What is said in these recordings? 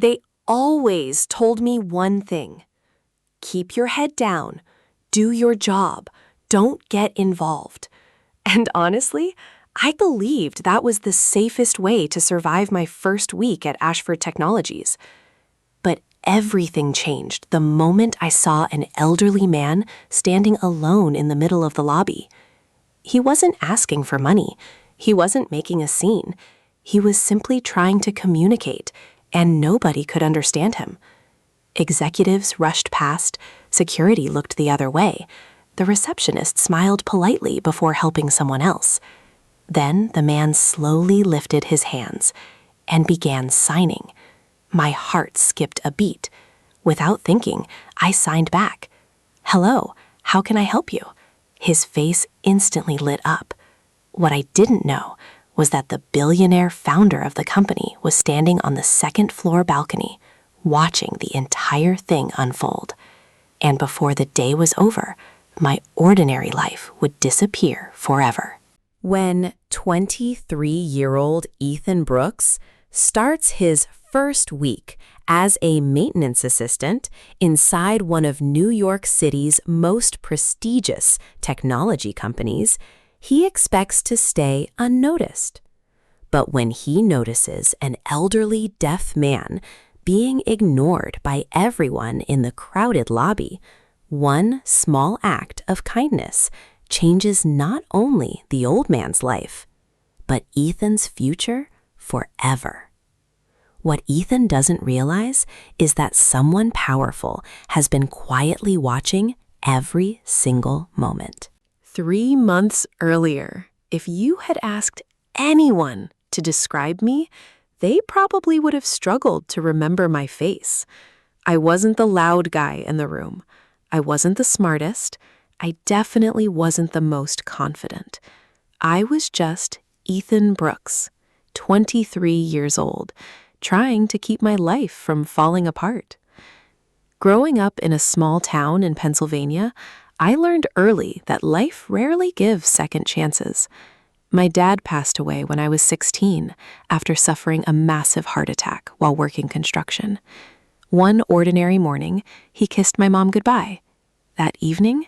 They always told me one thing: keep your head down, do your job, don't get involved. And honestly, I believed that was the safest way to survive my first week at Ashford Technologies. But everything changed the moment I saw an elderly man standing alone in the middle of the lobby. He wasn't asking for money. He wasn't making a scene. He was simply trying to communicate, and nobody could understand him. Executives rushed past, security looked the other way. The receptionist smiled politely before helping someone else. Then the man slowly lifted his hands and began signing. My heart skipped a beat. Without thinking, I signed back. "Hello, how can I help you?" His face instantly lit up. What I didn't know was that the billionaire founder of the company was standing on the second-floor balcony, watching the entire thing unfold. And before the day was over, my ordinary life would disappear forever. When 23-year-old Ethan Brooks starts his first week as a maintenance assistant inside one of New York City's most prestigious technology companies, he expects to stay unnoticed. But when he notices an elderly deaf man being ignored by everyone in the crowded lobby, one small act of kindness changes not only the old man's life, but Ethan's future forever. What Ethan doesn't realize is that someone powerful has been quietly watching every single moment. 3 months earlier, if you had asked anyone to describe me, they probably would have struggled to remember my face. I wasn't the loud guy in the room. I wasn't the smartest. I definitely wasn't the most confident. I was just Ethan Brooks, 23 years old, trying to keep my life from falling apart. Growing up in a small town in Pennsylvania, I learned early that life rarely gives second chances. My dad passed away when I was 16 after suffering a massive heart attack while working construction. One ordinary morning, he kissed my mom goodbye. That evening,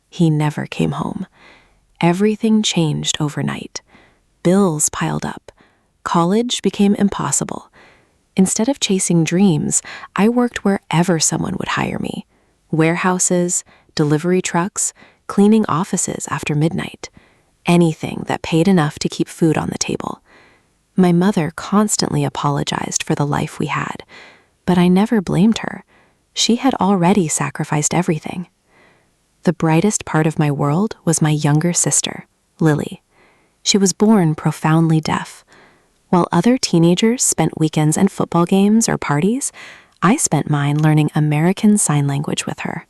he never came home. Everything changed overnight. Bills piled up. College became impossible. Instead of chasing dreams, I worked wherever someone would hire me. Warehouses, delivery trucks, cleaning offices after midnight. Anything that paid enough to keep food on the table. My mother constantly apologized for the life we had, but I never blamed her. She had already sacrificed everything. The brightest part of my world was my younger sister, Lily. She was born profoundly deaf. While other teenagers spent weekends and football games or parties, I spent mine learning American Sign Language with her.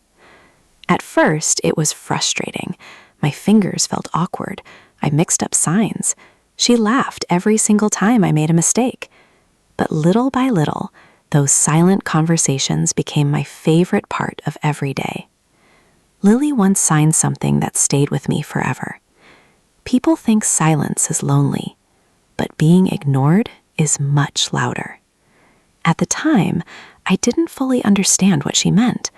At first, it was frustrating. My fingers felt awkward. I mixed up signs. She laughed every single time I made a mistake. But little by little, those silent conversations became my favorite part of every day. Lily once signed something that stayed with me forever. People think silence is lonely, but being ignored is much louder. At the time, I didn't fully understand what she meant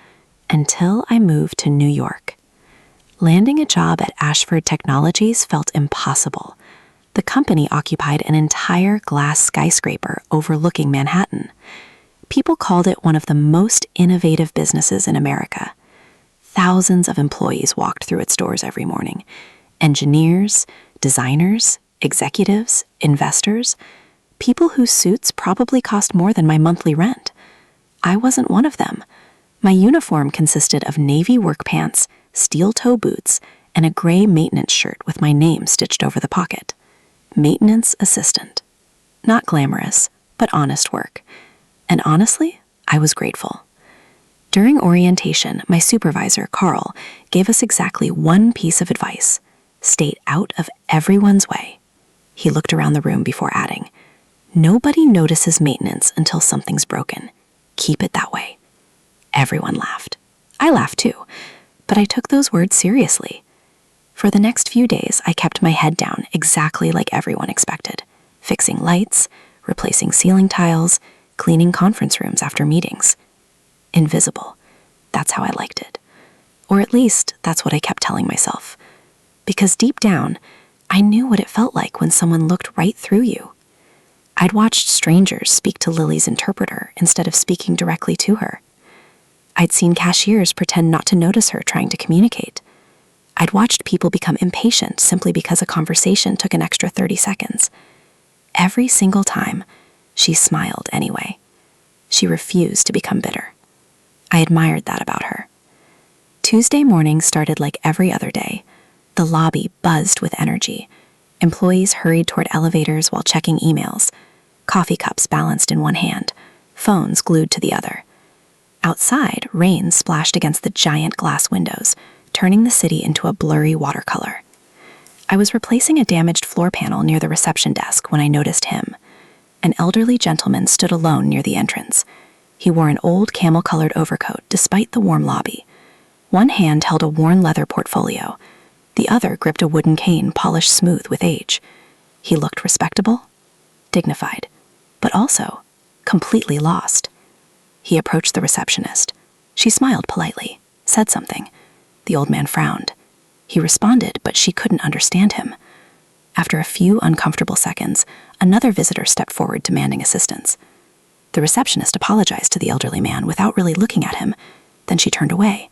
until I moved to New York. Landing a job at Ashford Technologies felt impossible. The company occupied an entire glass skyscraper overlooking Manhattan. People called it one of the most innovative businesses in America. Thousands of employees walked through its doors every morning. Engineers, designers, executives, investors, people whose suits probably cost more than my monthly rent. I wasn't one of them. My uniform consisted of navy work pants, steel-toe boots, and a gray maintenance shirt with my name stitched over the pocket. Maintenance assistant. Not glamorous, but honest work. And honestly, I was grateful. During orientation, my supervisor, Carl, gave us exactly one piece of advice: stay out of everyone's way. He looked around the room before adding, "Nobody notices maintenance until something's broken. Keep it that way." Everyone laughed. I laughed too, but I took those words seriously. For the next few days, I kept my head down exactly like everyone expected, fixing lights, replacing ceiling tiles, cleaning conference rooms after meetings. Invisible. That's how I liked it. Or at least, that's what I kept telling myself. Because deep down, I knew what it felt like when someone looked right through you. I'd watched strangers speak to Lily's interpreter instead of speaking directly to her. I'd seen cashiers pretend not to notice her trying to communicate. I'd watched people become impatient simply because a conversation took an extra 30 seconds. Every single time, she smiled anyway. She refused to become bitter. I admired that about her. Tuesday morning started like every other day. The lobby buzzed with energy. Employees hurried toward elevators while checking emails, coffee cups balanced in one hand, phones glued to the other. Outside, rain splashed against the giant glass windows, turning the city into a blurry watercolor. I was replacing a damaged floor panel near the reception desk when I noticed him. An elderly gentleman stood alone near the entrance. He wore an old camel-colored overcoat despite the warm lobby. One hand held a worn leather portfolio. The other gripped a wooden cane polished smooth with age. He looked respectable, dignified, but also completely lost. He approached the receptionist. She smiled politely, said something. The old man frowned. He responded, but she couldn't understand him. After a few uncomfortable seconds, another visitor stepped forward demanding assistance. The receptionist apologized to the elderly man without really looking at him. Then she turned away.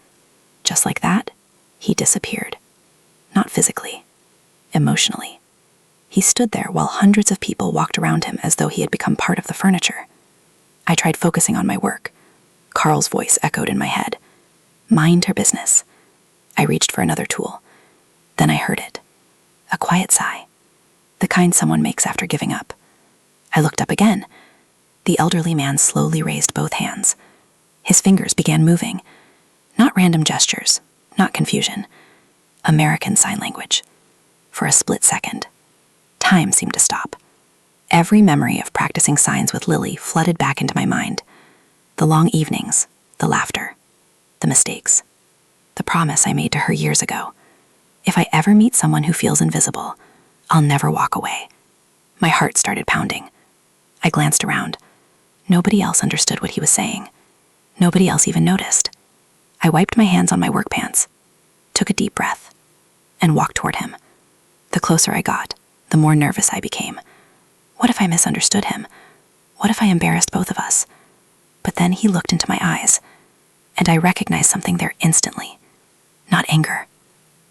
Just like that, he disappeared. Not physically, emotionally. He stood there while hundreds of people walked around him as though he had become part of the furniture. I tried focusing on my work. Carl's voice echoed in my head. Mind her business. I reached for another tool. Then I heard it. A quiet sigh. The kind someone makes after giving up. I looked up again. The elderly man slowly raised both hands. His fingers began moving. Not random gestures, not confusion. American Sign Language. For a split second, time seemed to stop. Every memory of practicing signs with Lily flooded back into my mind. The long evenings, the laughter, the mistakes, the promise I made to her years ago. If I ever meet someone who feels invisible, I'll never walk away. My heart started pounding. I glanced around. Nobody else understood what he was saying. Nobody else even noticed. I wiped my hands on my work pants, took a deep breath, and walked toward him. The closer I got, the more nervous I became. What if I misunderstood him? What if I embarrassed both of us? But then he looked into my eyes, and I recognized something there instantly. Not anger,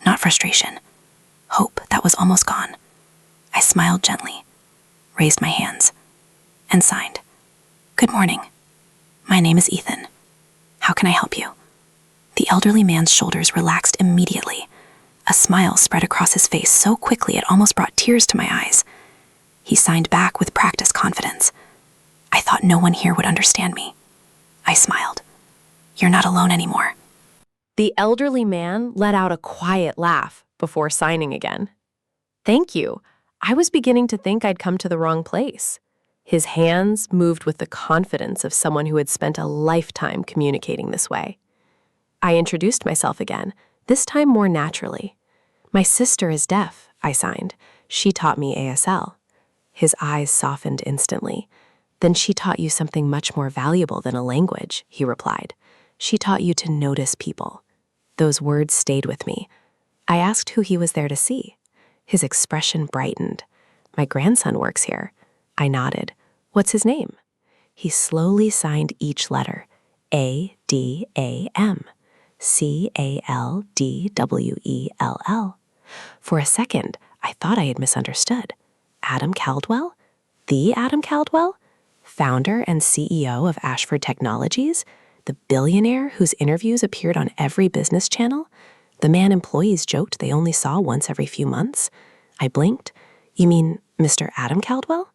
not frustration, hope that was almost gone. I smiled gently, raised my hands, and signed. Good morning. My name is Ethan. How can I help you? The elderly man's shoulders relaxed immediately. A smile spread across his face so quickly it almost brought tears to my eyes. He signed back with practiced confidence. I thought no one here would understand me. I smiled. You're not alone anymore. The elderly man let out a quiet laugh before signing again. Thank you. I was beginning to think I'd come to the wrong place. His hands moved with the confidence of someone who had spent a lifetime communicating this way. I introduced myself again, this time more naturally. My sister is deaf, I signed. She taught me ASL. His eyes softened instantly. Then she taught you something much more valuable than a language, he replied. She taught you to notice people. Those words stayed with me. I asked who he was there to see. His expression brightened. My grandson works here. I nodded. What's his name? He slowly signed each letter. A-D-A-M. C-A-L-D-W-E-L-L. For a second, I thought I had misunderstood. Adam Caldwell? The Adam Caldwell? Founder and CEO of Ashford Technologies? The billionaire whose interviews appeared on every business channel? The man employees joked they only saw once every few months? I blinked. You mean Mr. Adam Caldwell?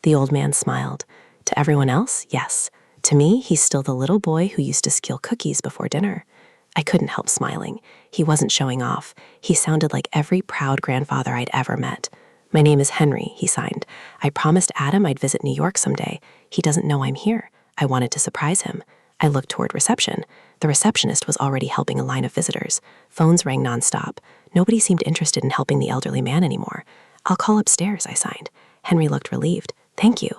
The old man smiled. To everyone else, yes. To me, he's still the little boy who used to steal cookies before dinner. I couldn't help smiling. He wasn't showing off. He sounded like every proud grandfather I'd ever met. My name is Henry, he signed. I promised Adam I'd visit New York someday. He doesn't know I'm here. I wanted to surprise him. I looked toward reception. The receptionist was already helping a line of visitors. Phones rang nonstop. Nobody seemed interested in helping the elderly man anymore. I'll call upstairs, I signed. Henry looked relieved. Thank you.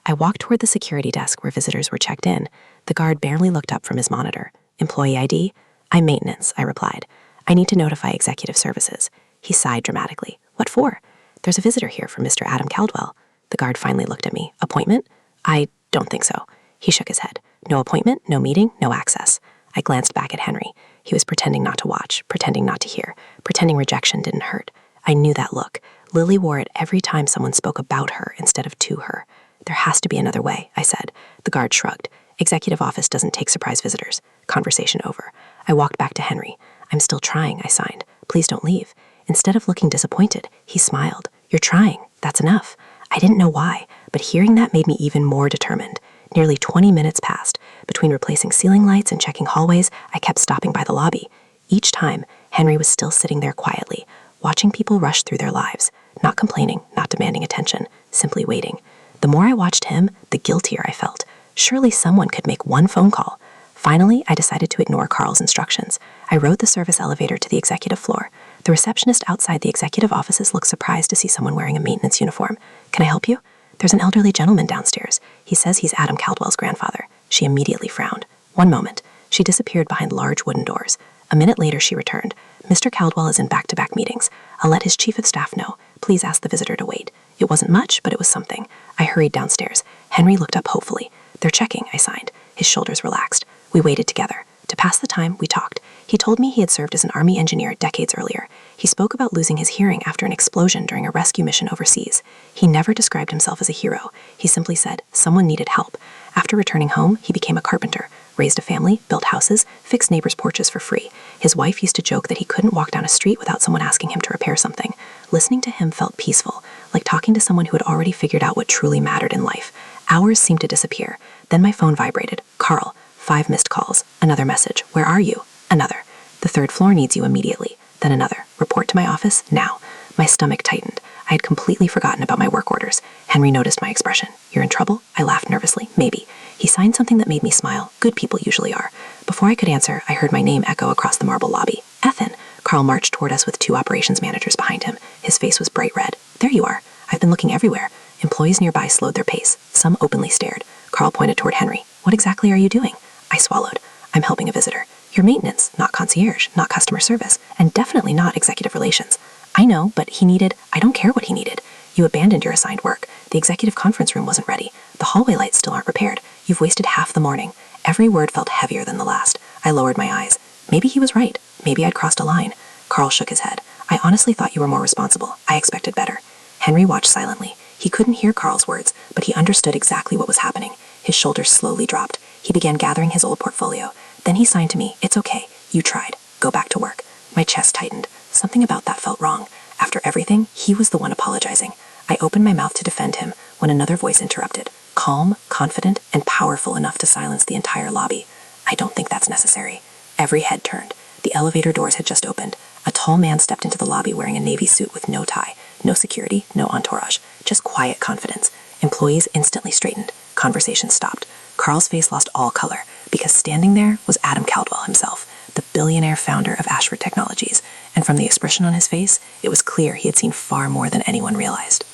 I walked toward the security desk where visitors were checked in. The guard barely looked up from his monitor. Employee ID? I'm maintenance, I replied. I need to notify executive services. He sighed dramatically. What for? There's a visitor here for Mr. Adam Caldwell. The guard finally looked at me. Appointment? I don't think so. He shook his head. No appointment, no meeting, no access. I glanced back at Henry. He was pretending not to watch, pretending not to hear, pretending rejection didn't hurt. I knew that look. Lily wore it every time someone spoke about her instead of to her. There has to be another way, I said. The guard shrugged. Executive office doesn't take surprise visitors. Conversation over. I walked back to Henry. I'm still trying, I signed. Please don't leave. Instead of looking disappointed, he smiled. You're trying. That's enough. I didn't know why, but hearing that made me even more determined. Nearly 20 minutes passed. Between replacing ceiling lights and checking hallways, I kept stopping by the lobby. Each time, Henry was still sitting there quietly, watching people rush through their lives, not complaining, not demanding attention, simply waiting. The more I watched him, the guiltier I felt. Surely someone could make one phone call. Finally, I decided to ignore Carl's instructions. I rode the service elevator to the executive floor. The receptionist outside the executive offices looked surprised to see someone wearing a maintenance uniform. Can I help you? There's an elderly gentleman downstairs. He says he's Adam Caldwell's grandfather. She immediately frowned. One moment. She disappeared behind large wooden doors. A minute later, she returned. Mr. Caldwell is in back-to-back meetings. I'll let his chief of staff know. Please ask the visitor to wait. It wasn't much, but it was something. I hurried downstairs. Henry looked up hopefully. They're checking, I signed. His shoulders relaxed. We waited together. To pass the time, we talked. He told me he had served as an army engineer decades earlier. He spoke about losing his hearing after an explosion during a rescue mission overseas. He never described himself as a hero. He simply said someone needed help. After returning home, he became a carpenter, raised a family, built houses, fixed neighbors' porches for free. His wife used to joke that he couldn't walk down a street without someone asking him to repair something. Listening to him felt peaceful, like talking to someone who had already figured out what truly mattered in life. Hours seemed to disappear. Then my phone vibrated. Carl. 5 missed calls. Another message. Where are you? Another. The 3rd floor needs you immediately. Then another. Report to my office now. My stomach tightened. I had completely forgotten about my work orders. Henry noticed my expression. You're in trouble? I laughed nervously. Maybe. He signed something that made me smile. Good people usually are. Before I could answer, I heard my name echo across the marble lobby. Ethan. Carl marched toward us with 2 operations managers behind him. His face was bright red. There you are. I've been looking everywhere. Employees nearby slowed their pace. Some openly stared. Carl pointed toward Henry. What exactly are you doing? I swallowed. I'm helping a visitor. Your maintenance, not concierge, not customer service, and definitely not executive relations. I know, but I don't care what he needed. You abandoned your assigned work. The executive conference room wasn't ready. The hallway lights still aren't repaired. You've wasted half the morning. Every word felt heavier than the last. I lowered my eyes. Maybe he was right. Maybe I'd crossed a line. Carl shook his head. I honestly thought you were more responsible. I expected better. Henry watched silently. He couldn't hear Carl's words, but he understood exactly what was happening. His shoulders slowly dropped. He began gathering his old portfolio. Then he signed to me, It's okay. You tried. Go back to work. My chest tightened. Something about that felt wrong. After everything, he was the one apologizing. I opened my mouth to defend him when another voice interrupted. Calm, confident, and powerful enough to silence the entire lobby. I don't think that's necessary. Every head turned. The elevator doors had just opened. A tall man stepped into the lobby wearing a navy suit with no tie, no security, no entourage, just quiet confidence. Employees instantly straightened. Conversation stopped. Carl's face lost all color, because standing there was Adam Caldwell himself, the billionaire founder of Ashford Technologies, and from the expression on his face, it was clear he had seen far more than anyone realized.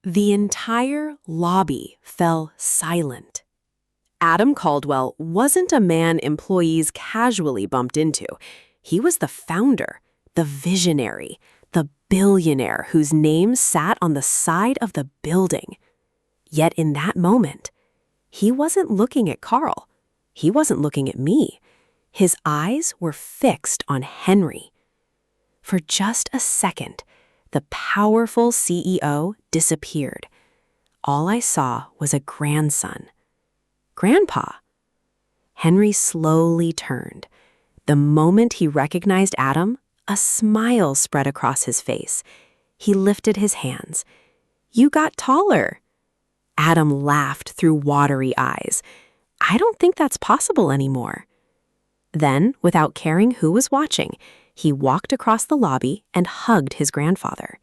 The entire lobby fell silent. Adam Caldwell wasn't a man employees casually bumped into. He was the founder, the visionary, the billionaire whose name sat on the side of the building. Yet in that moment, he wasn't looking at Carl. He wasn't looking at me. His eyes were fixed on Henry. For just a second, the powerful CEO disappeared. All I saw was a grandson. Grandpa. Henry slowly turned. The moment he recognized Adam, a smile spread across his face. He lifted his hands. You got taller. Adam laughed through watery eyes. I don't think that's possible anymore. Then, without caring who was watching, he walked across the lobby and hugged his grandfather.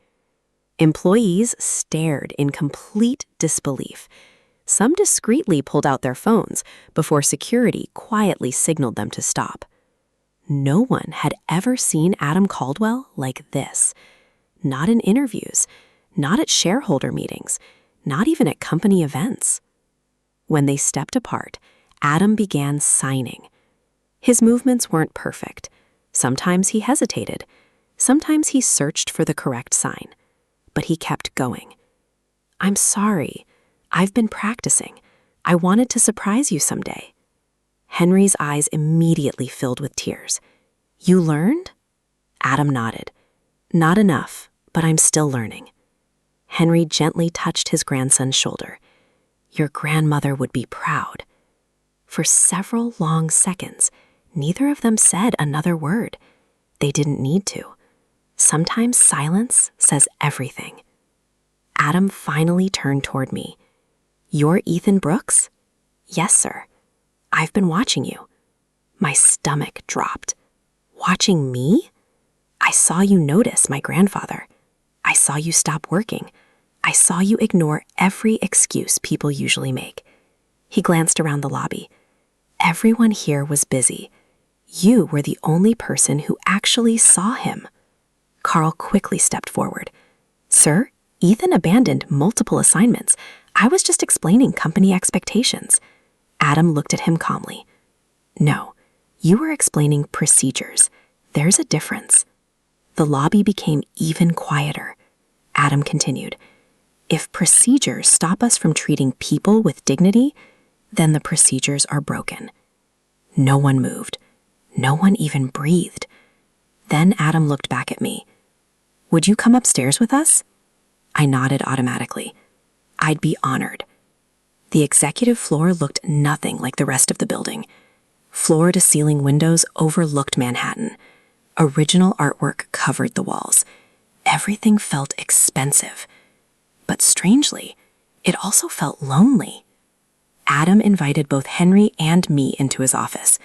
Employees stared in complete disbelief. Some discreetly pulled out their phones before security quietly signaled them to stop. No one had ever seen Adam Caldwell like this. Not in interviews, not at shareholder meetings, not even at company events. When they stepped apart, Adam began signing. His movements weren't perfect. Sometimes he hesitated. Sometimes he searched for the correct sign. But he kept going. "I'm sorry. I've been practicing. I wanted to surprise you someday." Henry's eyes immediately filled with tears. "You learned?" Adam nodded. "Not enough, but I'm still learning." Henry gently touched his grandson's shoulder. "Your grandmother would be proud." For several long seconds, neither of them said another word. They didn't need to. Sometimes silence says everything. Adam finally turned toward me. "You're Ethan Brooks?" "Yes, sir." "I've been watching you." My stomach dropped. "Watching me?" "I saw you notice my grandfather. I saw you stop working. I saw you ignore every excuse people usually make." He glanced around the lobby. Everyone here was busy. You were the only person who actually saw him. Carl quickly stepped forward. "Sir, Ethan abandoned multiple assignments. I was just explaining company expectations." Adam looked at him calmly. "No, you were explaining procedures. There's a difference." The lobby became even quieter. Adam continued, "If procedures stop us from treating people with dignity, then the procedures are broken." No one moved. No one even breathed. Then Adam looked back at me. "Would you come upstairs with us?" I nodded automatically. I'd be honored. The executive floor looked nothing like the rest of the building. Floor-to-ceiling windows overlooked Manhattan. Original artwork covered the walls. Everything felt expensive. But strangely, it also felt lonely. Adam invited both Henry and me into his office.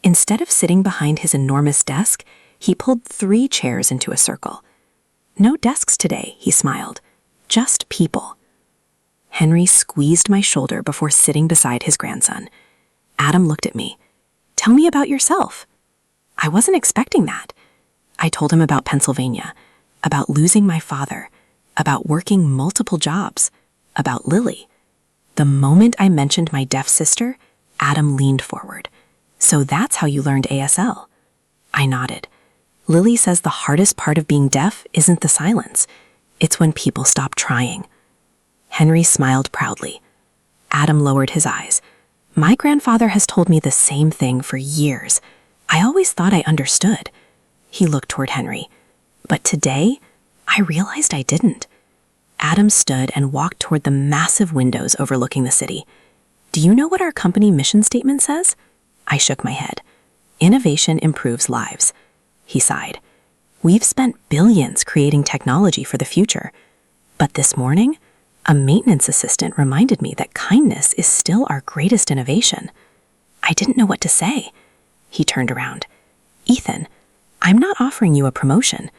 Instead of sitting behind his enormous desk, he pulled 3 chairs into a circle. "No desks today," he smiled. "Just people." Henry squeezed my shoulder before sitting beside his grandson. Adam looked at me. "Tell me about yourself." I wasn't expecting that. I told him about Pennsylvania, about losing my father, about working multiple jobs, about Lily. The moment I mentioned my deaf sister, Adam leaned forward. "So that's how you learned ASL." I nodded. "Lily says the hardest part of being deaf isn't the silence. It's when people stop trying." Henry smiled proudly. Adam lowered his eyes. "My grandfather has told me the same thing for years. I always thought I understood." He looked toward Henry. "But today, I realized I didn't." Adam stood and walked toward the massive windows overlooking the city. "Do you know what our company mission statement says?" I shook my head. "Innovation improves lives." He sighed. "We've spent billions creating technology for the future. But this morning, a maintenance assistant reminded me that kindness is still our greatest innovation." I didn't know what to say. He turned around. "Ethan, I'm not offering you a promotion."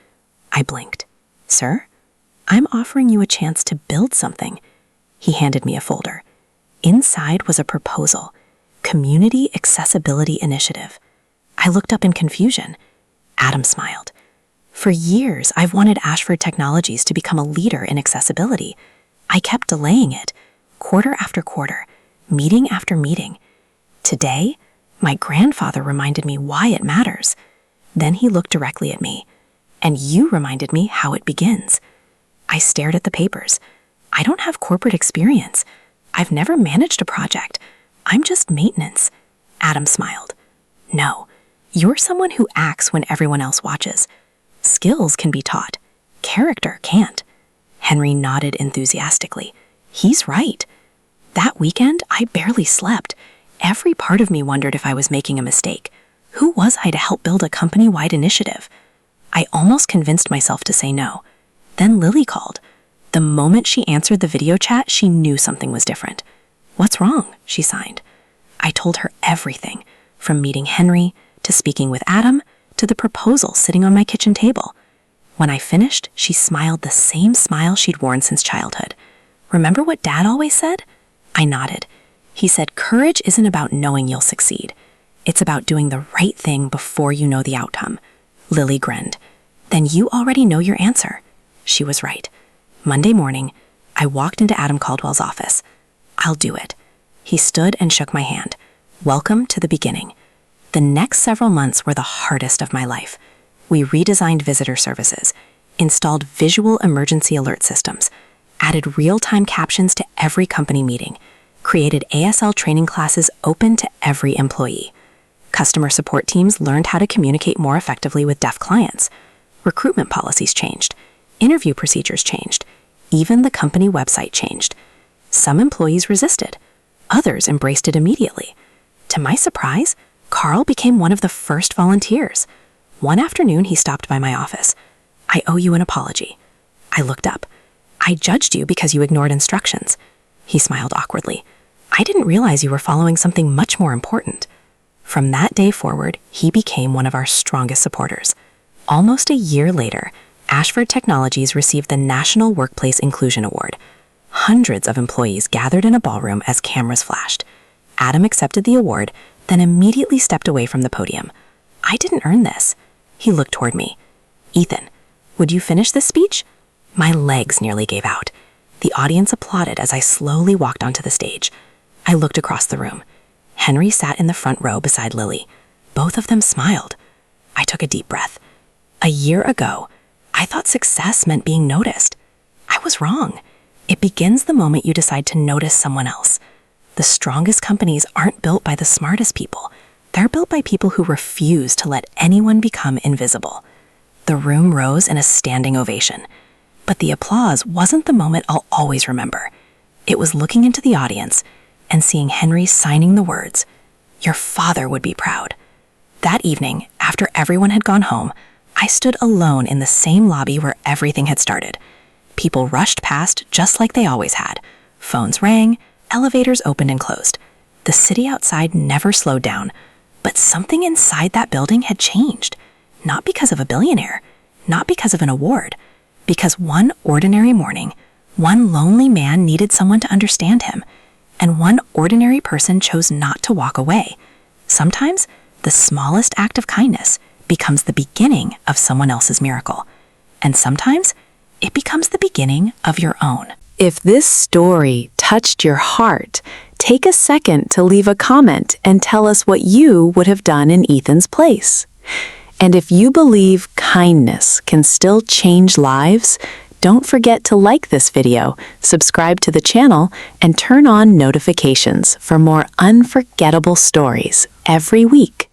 I blinked. "Sir? I'm offering you a chance to build something." He handed me a folder. Inside was a proposal, Community Accessibility Initiative. I looked up in confusion. Adam smiled. "For years, I've wanted Ashford Technologies to become a leader in accessibility. I kept delaying it, quarter after quarter, meeting after meeting. Today, my grandfather reminded me why it matters. Then he looked directly at me. "And you reminded me how it begins." I stared at the papers. "I don't have corporate experience. I've never managed a project. I'm just maintenance." Adam smiled. "No, you're someone who acts when everyone else watches. Skills can be taught. Character can't." Henry nodded enthusiastically. "He's right." That weekend, I barely slept. Every part of me wondered if I was making a mistake. Who was I to help build a company-wide initiative? I almost convinced myself to say no. Then Lily called. The moment she answered the video chat, she knew something was different. "What's wrong?" she signed. I told her everything, from meeting Henry, to speaking with Adam, to the proposal sitting on my kitchen table. When I finished, she smiled the same smile she'd worn since childhood. "Remember what Dad always said?" I nodded. He said, "Courage isn't about knowing you'll succeed. It's about doing the right thing before you know the outcome." Lily grinned. "Then you already know your answer." She was right. Monday morning, I walked into Adam Caldwell's office. "I'll do it." He stood and shook my hand. Welcome to the beginning. The next several months were the hardest of my life. We redesigned visitor services, installed visual emergency alert systems, added real-time captions to every company meeting, created ASL training classes open to every employee. Customer support teams learned how to communicate more effectively with deaf clients. Recruitment policies changed. Interview procedures changed. Even the company website changed. Some employees resisted. Others embraced it immediately. To my surprise, Carl became one of the first volunteers. One afternoon, he stopped by my office. "I owe you an apology." I looked up. "I judged you because you ignored instructions." He smiled awkwardly. "I didn't realize you were following something much more important." From that day forward, he became one of our strongest supporters. Almost a year later, Ashford Technologies received the National Workplace Inclusion Award. Hundreds of employees gathered in a ballroom as cameras flashed. Adam accepted the award, then immediately stepped away from the podium. "I didn't earn this." He looked toward me. "Ethan, would you finish this speech?" My legs nearly gave out. The audience applauded as I slowly walked onto the stage. I looked across the room. Henry sat in the front row beside Lily. Both of them smiled. I took a deep breath. A year ago, I thought success meant being noticed. I was wrong. It begins the moment you decide to notice someone else. The strongest companies aren't built by the smartest people. They're built by people who refuse to let anyone become invisible. The room rose in a standing ovation. But the applause wasn't the moment I'll always remember. It was looking into the audience and seeing Henry signing the words, "Your father would be proud." That evening, after everyone had gone home, I stood alone in the same lobby where everything had started. People rushed past just like they always had. Phones rang, elevators opened and closed. The city outside never slowed down, but something inside that building had changed. Not because of a billionaire, not because of an award, because one ordinary morning, one lonely man needed someone to understand him, and one ordinary person chose not to walk away. Sometimes, the smallest act of kindness becomes the beginning of someone else's miracle. And sometimes, it becomes the beginning of your own. If this story touched your heart, take a second to leave a comment and tell us what you would have done in Ethan's place. And if you believe kindness can still change lives, don't forget to like this video, subscribe to the channel, and turn on notifications for more unforgettable stories every week.